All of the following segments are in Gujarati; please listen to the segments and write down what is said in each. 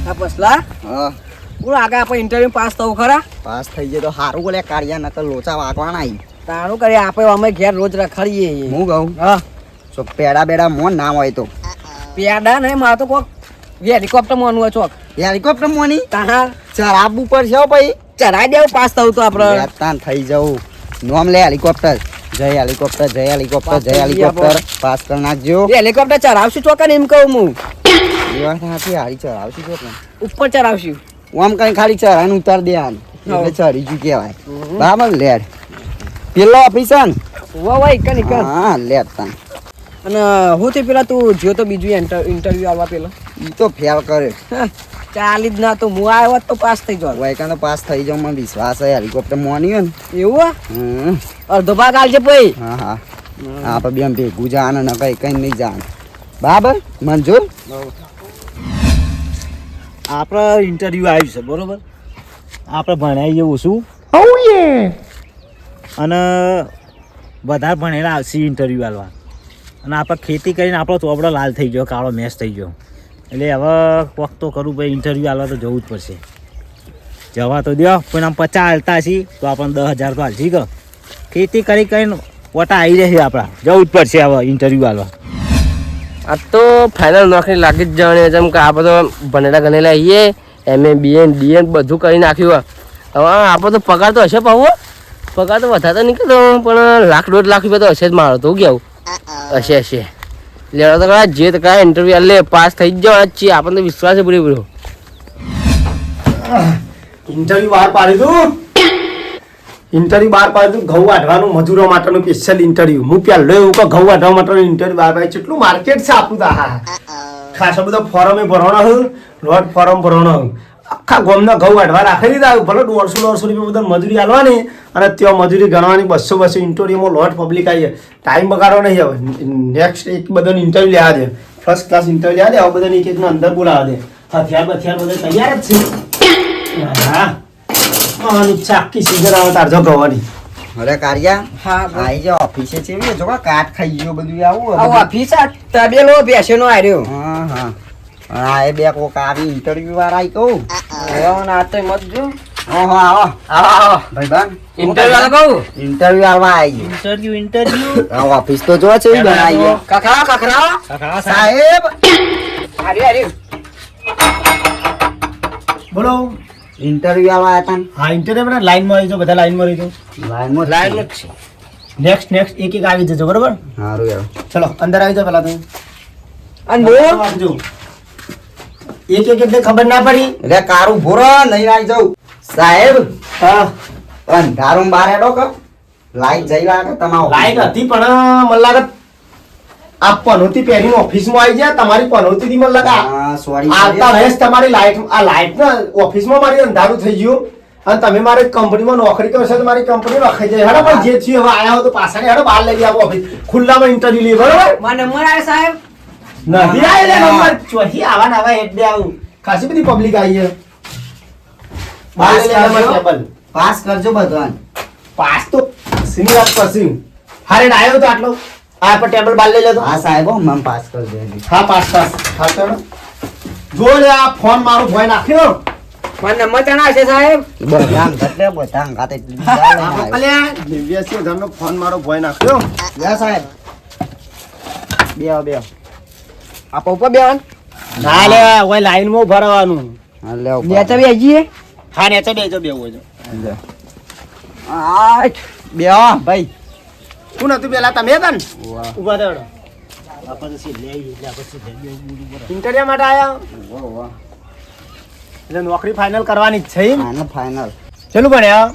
આ પસલા હા બોલ આગળ આપણે ઇન્ટરવ્યુ પાસ થવું ખરા પાસ થઈ જાય તો સારું બોલે કાઢ્યા નકર લોચા વાગવાના ઈ તારું કરીએ આપણે અમે ઘેર રોજ રખડીએ હું કહું હા તો પેડા બેડા મોન ના હોય તો પેડા નહીં મારે તો કોક હેલિકોપ્ટર મોનવું હોય ચોક હેલિકોપ્ટર મોની તાહા ચરાબ ઉપર છે ભાઈ ચરાઈ દેવું પાસ થવું તો આપણે વેતાન થઈ જવું નોમ લે હેલિકોપ્ટર જય હેલિકોપ્ટર જય હેલિકોપ્ટર જય હેલિકોપ્ટર પાસ કરી નાખજો હેલિકોપ્ટર ચરાવશું ચોકન એમ કહું હું એ વાત સાચી હારી ચરાવશું છો પણ ઉપર ચરાવશું આમ કઈ ખાલી ચરાઈને ઉતાર દેવાનું એટલે ચરી ગયું કહેવાય બરાબર લેડ પેલો ઓફિસર વાહ ઇકન હા લેડ તાન અને હું તે પેલા તું જો તો બીજું ઇન્ટરવ્યુ આવવા પેલો ઈ તો ફેલ કરે ચાલી જ ના તો હું આવ્યો હોત તો પાસ થઈ જાવ વાયકા તો પાસ થઈ જાવ મને વિશ્વાસ છે હેલિકોપ્ટર મોની હોય ને એવું હમ અડધો ભાગ આલજે પછી હા હા આપણે બેમ ભેગું જાણ ને કઈ નહીં જાણ બરાબર મંજૂર આપણે ઇન્ટરવ્યુ આવ્યું છે બરોબર આપણે ભણાવીએ ઓછું અને વધારે ભણેલા આવશે ઇન્ટરવ્યુ આલવા અને આપણે ખેતી કરીને આપણો ચોપડો લાલ થઈ ગયો કાળો મેચ થઈ ગયો એટલે હવે કોક તો કરવું ભાઈ ઇન્ટરવ્યુ આલવા તો જવું જ પડશે જવા તો દો પણ આમ 50 હાલતા છીએ તો આપણને 10,000 તો હાલશી કે ખેતી કરી કરીને પોતા આવી રહેશે આપણા જવું જ પડશે હવે ઇન્ટરવ્યુ આલવા આ તો ફાઇનલ નોકરી લાગી જ જવાની જેમ કે આપણે તો ભણેલા ગણેલા આવીએ MA BA DA બધું કરી નાખ્યું હવે આપણે તો પગાર તો હશે પાવો પગાર તો વધારે તો નીકળતો પણ લાખ 1.5 લાખ રૂપિયા તો હશે જ મારો તો કેવું હશે લેવા તો કરા જે તો કરા ઇન્ટરવ્યુ લે પાસ થઈ જ જવા છીએ આપણને તો વિશ્વાસ છે પૂરેપૂરો ઇન્ટરવ્યુ બહાર પાડ્યું ઘઉં વાઢવાનું મજૂરો માટેનું સ્પેશિયલ ઇન્ટરવ્યુ હું પહેલો એવું કે ઘઉં વાઢવા માટેનું ઇન્ટરવ્યુ બહાર પાડ્યું કેટલું માર્કેટ છે આપણું તો હા ખાસો બધો ફોરમે ભરવાનો હું લોટ ફોરમ ભરવાનો હું આખા ગામના ઘઉં વાઢવા રાખી દીધા ભલે 150 રૂપિયા બધા મજૂરી આલવાની અને ત્યાં મજૂરી ગણવાની 200 ઇન્ટરવ્યુમાં લોટ પબ્લિક આવી ટાઈમ બગાડવો નહીં હવે નેક્સ્ટ એક બધાને ઇન્ટરવ્યુ લેવા દે ફર્સ્ટ ક્લાસ ઇન્ટરવ્યુ લેવા દે હવે બધાને એક એકના અંદર બોલાવા દે હથિયાર બધા તૈયાર જ છે હા ચાકી સીઝન આવે તાર જો ગવાની અરે કારિયા હા આઈ જા ઓફિસે છે જો કાટ ખાઈ ગયો બધું આવું આવો ઓફિસ આ તબેલો બેસેનો આવ્યો હા હા આ એ બે કોક આવી ઇન્ટરવ્યુ વાળા આઈ કહું આવ્યો ના તો મત જો ઓહો આવો આવો ભાઈબાન ઇન્ટરવ્યુ આલો કહું ઇન્ટરવ્યુ આલવા આવી ઇન્ટરવ્યુ આ ઓફિસ તો જો છે બનાવી કખરાવો સાહેબ અરે બોલો ઇન્ટરવ્યુ આલવા હતા હા ઇન્ટરવ્યુ બધા લાઈનમાં આવી જાઓ બધા લાઈનમાં રહી જાઓ લાઈન જ છે નેક્સ્ટ એક એક આવી જજો બરોબર સારું યાર ચલો અંદર આવી જાઓ પેલા તો અને બોલ વાંચજો એક એટલે ખબર ના પડી એટલે કારું ભૂરો નહીં આવી જાઉં સાહેબ હા અંધારું બાર હેડો કે લાઈટ જઈ લાગે તમારો લાઈટ હતી પણ મને લાગે આ પનોતી પહેરીને ઓફિસમાં આવી ગયા તમારી પનોતીથી મને લાગે હા સોરી આવતા રહેશ તમારી લાઈટ ને ઓફિસમાં મારી અંધારું થઈ ગયું અને તમે મારી કંપનીમાં નોકરી કરશો તો મારી કંપની રખાઈ જાય હેડો પણ જે થયું હવે આયા હો તો પાછળ હેડો બહાર લઈ આવો ઓફિસ ખુલ્લામાં ઇન્ટરવ્યુ લે બરોબર મને નંબર આવે સાહેબ નથી આવેલે નંબર ચોહી આવા ને આવા એટલે આવું ખાસી બધી પબ્લિક આવી છે બહાર લઈ આવો ટેબલ પાસ કરજો બધાને પાસ તો સિનિયર પછી હારે આવ્યો તો આટલો આ પર ટેબલ બાર લઈ લેતો હા સાહેબ મને પાસ કરજો હા પાસ હા તો જો લે આ ફોન મારો ભોય નાખ્યો મને નંબર ચણા છે સાહેબ બધા ઘટલે બધા ગાતે અલ્યા દિવ્યાસી ધરનો ફોન મારો ભોય નાખ્યો લે સાહેબ બે આ પપ્પા બેન ના લે ઓય લાઈન માં ભરવાનું હા લે નેચા બી આજીએ હા નેચે બેજો બે હોય આ બે ભાઈ કોણ હતું પેલા તમે હતા ને ઉભા થયો આપણે તો લે એટલે આપણે ઇન્ટરવ્યુ માટે આયા એટલે નોકરી ફાઇનલ કરવાની જ છે આનો ફાઇનલ ચેલું ભણ્યા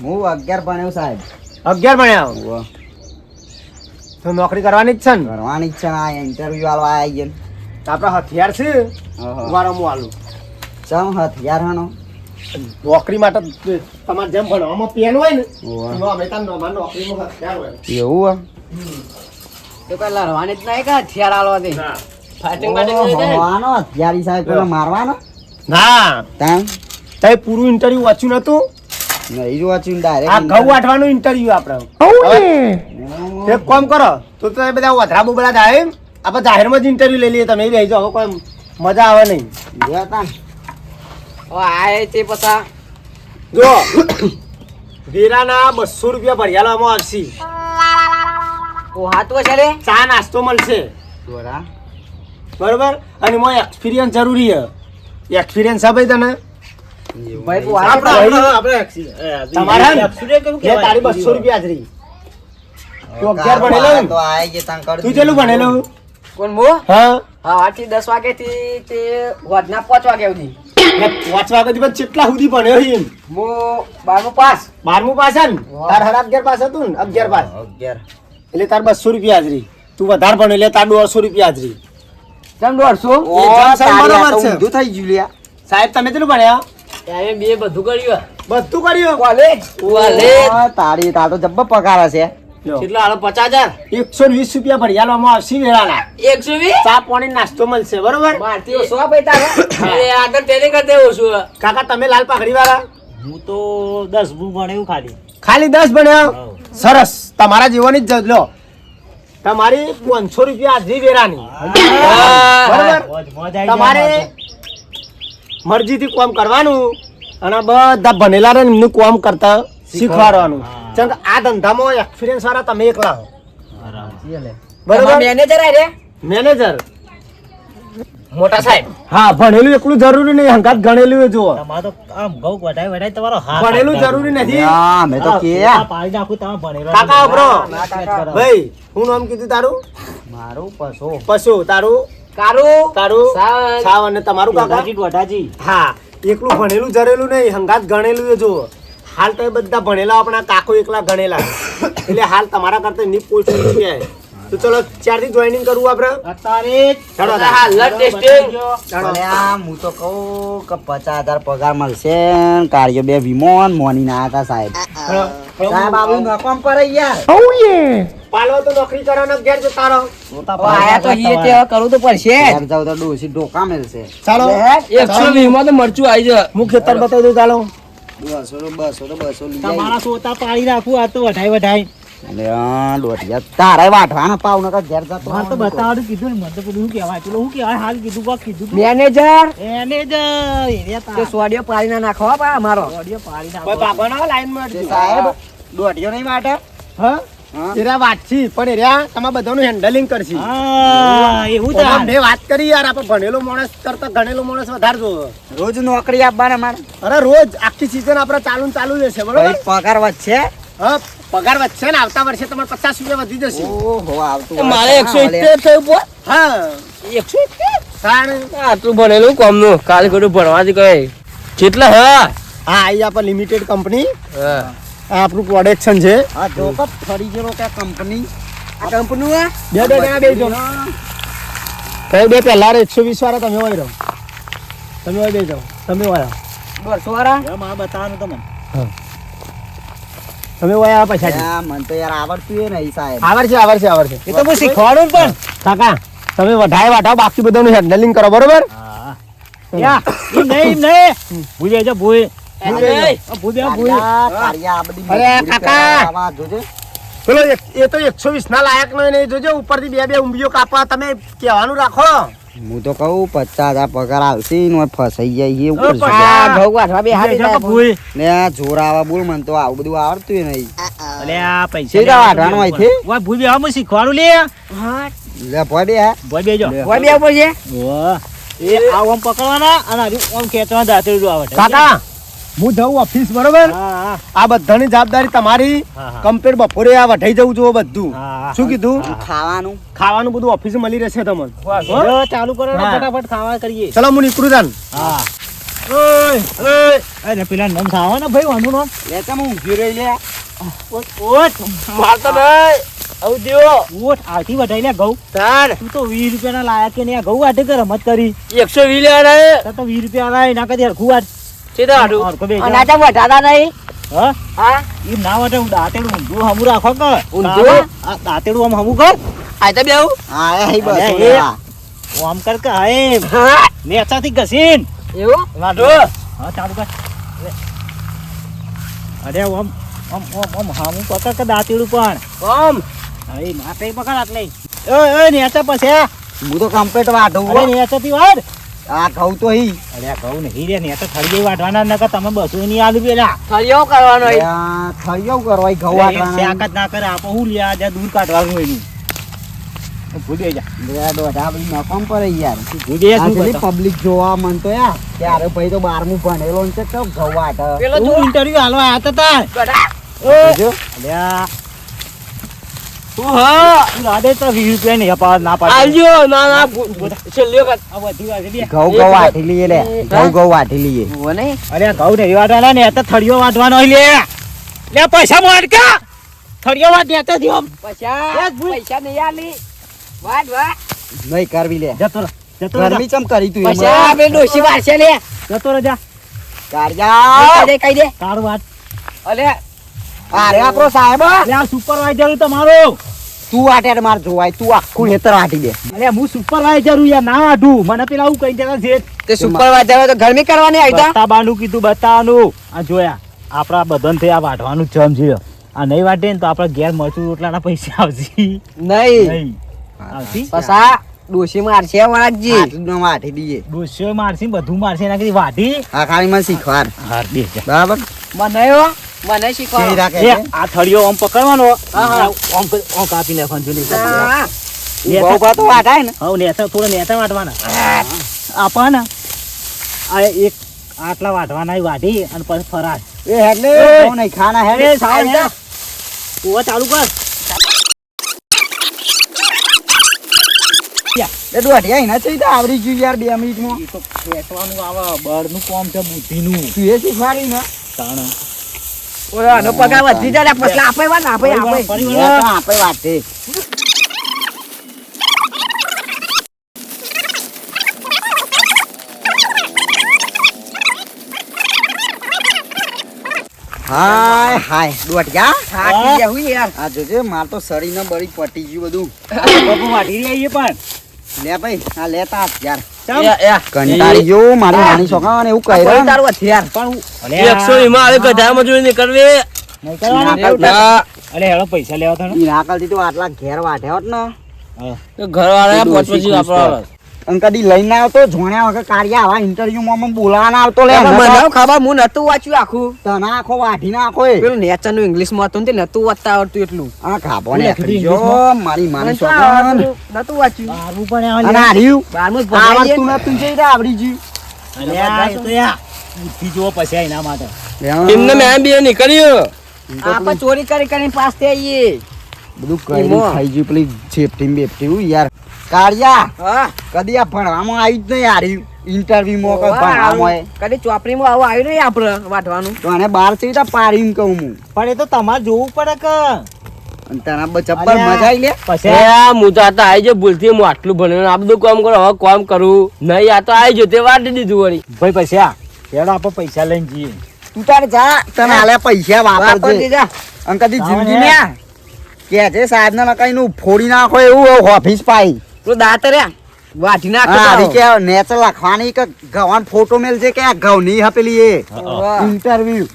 હું 11 ભણ્યો સાહેબ 11 ભણ્યા તો નોકરી કરવાની જ છે ને કરવાની જ છે આ ઇન્ટરવ્યુ આલવા આવી ગયા આપડે હથિયાર છે વારમું આલું ચમ હથિયાર હાનો નોકરી માટે તમારે જેમ ભણવામાં પેન હોય ને એમાં અમે તાર નોકરીમાં હથિયાર હોય એવું તો કઈ લડવાની જ નહીં કે હથિયાર આલવા દે ફાઇટિંગ હોવાનો હથિયારી સાહેબ પેલો મારવાનો ના તાન તે પૂરું ઇન્ટરવ્યુ વાંચ્યું નતું નહીં જો વાંચ્યું ડાયરેક્ટ આ ઘઉં વાટવાનું ઇન્ટરવ્યુ આપણે એક કામ કરો તો એ બધા વધરા બોબડા થાય આપણે જાહેરમાં જ ઇન્ટરવ્યુ લઈ લઈએ તમે રહી જાઓ કોઈ મજા આવે નહીં હવે આય તે પછા જો વેરાના 200 રૂપિયા ભરિયાલામાં આવશે. ઓ હાથ છે રે ચા નાસ્તો મળશે દોરા બરોબર. અને એમાં એક્સપિરિયન્સ જરૂરી છે. એક્સપિરિયન્સ છે ભાઈ તને? ભાઈ તું તમારા લે તારી 200 રૂપિયા હાજરી. તું 11 ભણેલો ને? તો આય જે તાન કર તું કેટલું ભણેલું? કોણ મો હા હા 8 થી 10 વાગે થી તે વાજના 5 વાગે સુધી 5 વાગ્યાથી પણ કેટલા સુધી ભણ્યો છે એમ? મો 12મું પાસ 12મું પાસ છે ને? તાર હરા 11 પાસ હતું ને? 11 પાસ 11 એટલે તાર 200 રૂપિયા હાજરી. તું વધારે ભણ્યો એટલે તાર 150 રૂપિયા હાજરી. તમ 150 ઓ જમસમ બરોબર તારી આ તો છે. ઊંધું થઈ ગયું લ્યા. સાહેબ તમે કેટલું ભણ્યા? અમે બે બધું કર્યું બધું કર્યું? કોલેજ ઓ, તારી તાર તો જબ્બર પગાર હશે. લ્યો. કેટલા હાલો 50,000 120 રૂપિયા ભરિયાલવામાં આવશે વેળાના. 120 ચા પાણી નાસ્તો મળશે બરોબર. મારતી 100 પૈસા અરે આગળ તેને કરતે ઓછું કાકા તમે લાલ પાઘડી વાળા હું તો 10 હું ભણ્યું ખાલી. ખાલી 10 ભણ્યા? સરસ. તમારા જીવવાની જ લો તમારી 500 રૂપિયા હાજરી વેરાની બરોબર. મોજ આવી તમારે જાય મરજીથી કામ કરવાનું અને બધા ભણેલા ને એમનું કામ કરતા શીખવાડવાનું. કેમ કે આ ધંધામાં એક્સપિરિયન્સ વાળા તમે એકલા હો બરોબર. મેનેજર આય રે મેનેજર મોટા સાહેબ હા ભણેલું એકલું જરૂરી નહીં, હંગાત ગણેલું જુઓ. તમારે તો આમ ઘઉં વઢાઈ તમારો હાથ ભણેલું જરૂરી નથી. હા મેં તો કે આ પાડી નાખું તમે ભણેલો કાકા બ્રો બરાબર. ભાઈ હું નામ કીધું તારું? મારું પશો પશુ. તારું? કારું તારું? સાવન. સાવ. અને તમારું કાકા? વઢાજી વઢાજી. હા એકલું ભણેલું જરેલું નહીં, હંગાત ગણેલું એ જુઓ. હાલ તો એ બધા ભણેલા આપણા કાકો એકલા ગણેલા એટલે હાલ તમારા કરતા એમની પોસ્ટ ઊંચી છે. તો ચલો 4 થી જોઈનિંગ કરવું આપણે. અત્યારે ચાલો હાલત ટેસ્ટિંગ અલ્યા હું તો કહું કે 50,000 પગાર મળશે ને કાર્ય બે વિમોન મોની ના હતા સાહેબ. સાહેબ આવું નકામ કરે યાર. પાલવા તો નોકરી કરવાનો ઘેર જતા રહો. હવે આયા તો હીએ તે હવે કરવું તો પડશે ઘેર જાવ તો ડોસી ઢોકા મળશે. ચાલો 120 માં તો મરચું આવી જાય હું ખેતર બતાવી દઉં. ચાલો 200 લઈ તમારા જાય. સોતા પાડી નાખું આ તો વઢાઈ અલ્યા દોઢિયા તારે વાઠવાના પાવ નકર ઘેર જતો મારે તો બતાવવાનું કીધું ને મને તો પેલું શું કહેવાય પેલું શું કહેવાય હાલ કીધું કોક કીધું મેનેજર એને જ એરિયા તે તા સોડિયો પાડી ના નાખવા પા અમારો ઓડિયો પાડી કોઈ નાખો બાબાના લાઈનમાં તે અડજો. સાહેબ દોઢિયો નહીં વાટે હા હા? એરા વાતચી પણ એરા તમારે બધાનું હેન્ડલિંગ કરશે. હા એવું તો ઓમાં મેં વાત કરી યાર, આપણે ભણેલો માણસ કરતા ગણેલો માણસ વધારે જોવે. રોજ નોકરી આપવાના મારે અરે રોજ આખી સીઝન આપણે ચાલુ ને ચાલુ જશે બરોબર. ભાઈ પગાર વધશે. હા પગાર વધશે ને આવતા વર્ષે તમારે 50 રૂપિયા વધી જશે. ઓહો આવતું તો વર્ષ મારે ના મળે. 170 થયું બોલ હા 170 તાણ. આટલું ભણેલું કોમનું કાલ કરું ભણવાથી કઈ કેટલા હા હા અહીં આપણે લિમિટેડ કંપની હા આપણું પ્રોડક્શન છે. હા જો કપ ફરી ગયેલો કે કંપની આ કંપની આ બે બેજો કઈ બે પહેલા 120 વાળા તમે હોય રહો, તમે હોય બેજો, તમે હોય 200 વાળા મારે બતાવવાનું તમને તમે હોય આ પછાડી. અલ્યા, મને તો યાર આવડતું એ નહીં સાહેબ. આવડશે. એ તો હું શીખવાડું પણ કાકા તમે વઢાય બાકી બધાનું હેન્ડલિંગ કરો બરોબર. હા યા એમ નહીં ભૂલી જો ભૂલ ભૂલ અલ્યા, કાર્યા આ બધી અરે, મજૂરી કાકા. કરવા આવા જોજે. પેલો એ તો 120 ના લાયક નહીં જોજો, ઉપરથી બે ઊંબીઓ કાપવા. તમે કહેવાનું રાખો. હું તો કહું 50,000 પગાર આવશે ને ઓય ફસાઈ જાય એ ઉપર ઓ, છે. આ ઘઉં વાઢવા બે હારી જો ભૂલ ને આ જોર આવા બોલ મને તો આવું બધું આવડતું ય નહીં. અલે આ પૈસા સીધા વાઢવાનું હોય છે? ઓય ભૂલ બે હું શીખવાડું લે હા લે ભોય બે હા. ભોય બેજો લે. કોઈ બે ઉપર છે ઓહ એ આ ઓમ પકડવાના અને હજુ ઓમ ખેંચવા દાંતેડું આવે કાકા હું જાઉં ઓફિસ બરોબર. હા હા આ બધાની જવાબદારી તમારી. હા, હા. કમ્પ્લીટ બપોરે આ વઢાઈ જવું જોઈએ બધું. હા, હા. શું કીધું? ખાવાનું ખાવાનું બધું ઓફિસે મળી રહેશે તમને. જો ચાલુ કરો ને હા. ફટાફટ ખાવા કરીએ ચલો હું નીકળું જાન. હા ઓય અરે પેલા નમ ખાવા ને ભાઈ વાંધો નો લે તમે ઊંઘી રહી લે. ઓટ મારતો નહીં આવું દેવો ઓટ આથી વઢાઈ લે ઘઉં તાર તું તો 20 રૂપિયાના લાયક કે નહીં આ ઘઉં વાટે કે રમત કરી 120 લેવાના તો તો 20 રૂપિયા લાય ના કદી હરખું વાટ સીધા હાડું હરખું બે અને આ તો વઢાતા નહીં હા હા ઈ ના વાટે હું દાંતેડું ઊંધું હમું રાખો કે ઊંધું? આ દાંતેડું આમ હમું કર આ તો બેવું હા એ બસ અરે, લે. એ. આમ કર કે હા એમ હા નેચાથી ઘસીન એવું વાંધો હા ચાલુ કર અરે ઓમ ઓમ ઓમ ઓમ હામું પકડ કે દાંતેડું પણ કોમ અરે માથે પકડ આટલે ઓય ઓય નેચા પછી હું તો કમ્પ્લીટ વાઢું અરે હો. નેચાથી વાડ આ ઘઉં તો હી અરે આ ઘઉં નહીં રે ને તો થળીએ વાટવાના નકર તમે 200 ની આલુ પેલા થળિયો કરવાનો હોય. થળિયો કરવાય ઘઉં વાટવાના શાક જ ના કરે આપો હું લ્યા જ્યાં દૂર કાઢવાનું હોય એનું ભૂલી જા બે દોઢા બધી નફામ પડે યાર ભૂલી આ શું પેલી કરતા? પબ્લિક જોવા મન તો યાર ત્યારે ભાઈ તો 12મું ભણેલો ને તો ઘઉં વાટે પેલો તું જો ઇન્ટરવ્યુ હાલવા આયા તા ગડા. જો અલ્યા તું હા તું રાડે તો 20 રૂપિયા નહીં અપાવ ના પાડે આવજો ના ના છેલ્લી વખત આ બધી વાત છે ઘઉં વાટી લઈએ લે ઘઉં વાટી લઈએ જુઓ ને. અરે ઘઉં નહીં વાટવાના ને તો થળિયો વાટવાનો હોય લે પૈસા મોડ કે થળિયો વાટ ને તો દિયો પૈસા નહીં આલી. વાટ વાટ. નહીં કરવી લે જતો રહે, જતો રહે, ગરમી ચમ કરી તું પૈસા આપણે ડોશી વારશે લે. જતો રહે જા કાઢ્યા કહી દે. તારું વાત અલે અરે આપણો સાહેબ અરે આ સુપરવાઇઝર તમારો તું વાટે માર જોવાય તું આખું હેતર વાટી દે અરે હું સુપરવાઇઝર હું યાર ના વાઢું મને પેલા આવું કઈ જતા છે તે સુપરવાઇઝર હોય તો ગરમી કરવાની આવી તા. બતાવાનું કીધું બતાવાનું આ જોયા આપણા બધાને આ વાઢવાનું જમ છે આ નહીં વાટે ને તો આપણા ઘેર મરચું રોટલાના પૈસા આવશે નહીં નહીં આવતી પસા ડોશી મારશે વાળાજી. આટલું વાટી દઈએ ડોસ્યો મારશે ને બધું મારશે એના કીધી વાઢી આ ખાલી મને શીખવાડ હાર બે જા. બરાબર મને હો, મને શીખવાડો. કેવી રાખે એ છે આ થળિયો આમ પકડવાનો હા. આમ કાપી નાખવાનું જો નહીં હા. ઉભા ઉભા તો વાટાય ને હવે નેતા થોડા નેતા વાટવાના આપા ને આ એક આટલા વાટવાના એ વાઢી અને પછી ફરાર એ હેડલે કોણ નહીં ખાના હેડ અરે સાહેબ ઓવા ચાલુ કર એ દોઢિયા એના છે તો આવડી ગયું યાર 2 મિનિટમાં એ તો ખેંચવાનું આવે બળનું કામ છે બુદ્ધિનું તું એ શીખવાડી ને તાણ ઓય, આનો પગાર વધી જાય લે. પછી આપે વાત આપે આપે. યાર તો આપણે વાટે હાય હાય દોઢિયા થાકી ગયા હું યાર. આ જોજે માર તો શરીરને બળી પટી ગયું બધું બાપુ વાઢી રહી પણ લે ભાઈ આ લેતા યાર ચમ કંટાળી ગયો મારી નાની છોકરાને એવું કહી કોઈ રહ્યો તારું હથિયાર. પણ 100 માં આવે ગધા મજૂરી નહીં કરવી નહીં કરવાની ના અરે હેડો પૈસા લેવા થાનો નાકલથી તો આટલા ઘેર વાટ્યા હોત ને ઘર વાળા પોચપચી વાપરવા અને કદી લઈને આવ્યો તો જોણ્યા વગર કાર્યા આવા ઇન્ટરવ્યુ માં બોલાવાના આવતો લે મને ખબર હું નતું વાંચ્યું આખું. તને આખો વાઢી નાખો એ પેલું નેચર નું ઇંગ્લિશ માં હતું ને તે નતું વાંચતા આવડતું એટલું. આ ખાબો ને હું લખી જો દઈશ મારી મને માની તો છોકરા આવડતું નતું વાંચ્યું. બારવું પણ અને આવે હાર્યું 12મું જ ભણાવીએ આવડતું ને. નતું છે એટલે આવડી ગયું અલ્યા એ તો યા બુદ્ધિ જોવો પછી એના માટે એમને મેં બી નીકળ્યું આપણે ચોરી કરી કરીને પાસ થઈ આવીએ. બધું કરી ઈમો. ખાઈ ગયું પેલી સેફટી બેફટી યાર કાળિયા હા. કદી આ ભણવામાં આવી જ નહીં હાર્યું ઇન્ટરવ્યુ માં કોઈ વાહ, ભણવામાં એ. કદી ચોપડીમાં આવું આવ્યું નહીં આપણે વાંચવાનું. તો આને બાર છે તો પાડી એમ કહું હું પણ એ તો તમારે જોવું પડે કે અને તને ચપ્પલ મજા આવી લે પછી હું તો આ તો આવી જો ભૂલથી હું આટલું ભણ્યો આ બધું કામ કરો હવે કામ કરું નહીં આ તો આવી જો તે વાટી દીધું વળી ભાઈ પછી આ હેડો આપણે પૈસા લઈને જઈએ તું તારે જા તને હાલે પૈસા વાપરજે વાપરજે જા. અને કદી આવો જિંદગી ને. ને કે છે સાહેબ ને કઈ નું ફોડી નાખો એવું ઓફિસ પાઈ પેલું દાંત રહ્યા વાઢી નાખો હા તો. કે નેચર લખવાની કે ગવાન ફોટો મેલ છે કે ઘઉં નહીં હપેલી એ વાહ. ઇન્ટરવ્યુ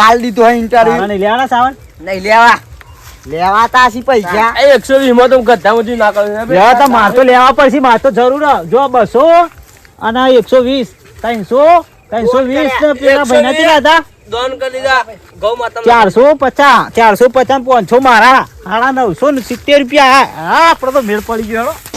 આલ દીધો હે ઇન્ટરવ્યુ સાવન લેવાના સાવન નહીં લેવા. લેવાતા હશી પૈસા 120 માં તો ગધા મજૂરી ના કરું લેવા તો માર તો લેવા પડશે માર તો જરૂર હ. જો 200 અને 120 300 320 ને પેલા ભાઈના કેટલા હતા દોન કરી દીધા ગૌ માતા 450 450 500 મારા 970 રૂપિયા હા આપડે તો મેળ પડી ગયો હેડો.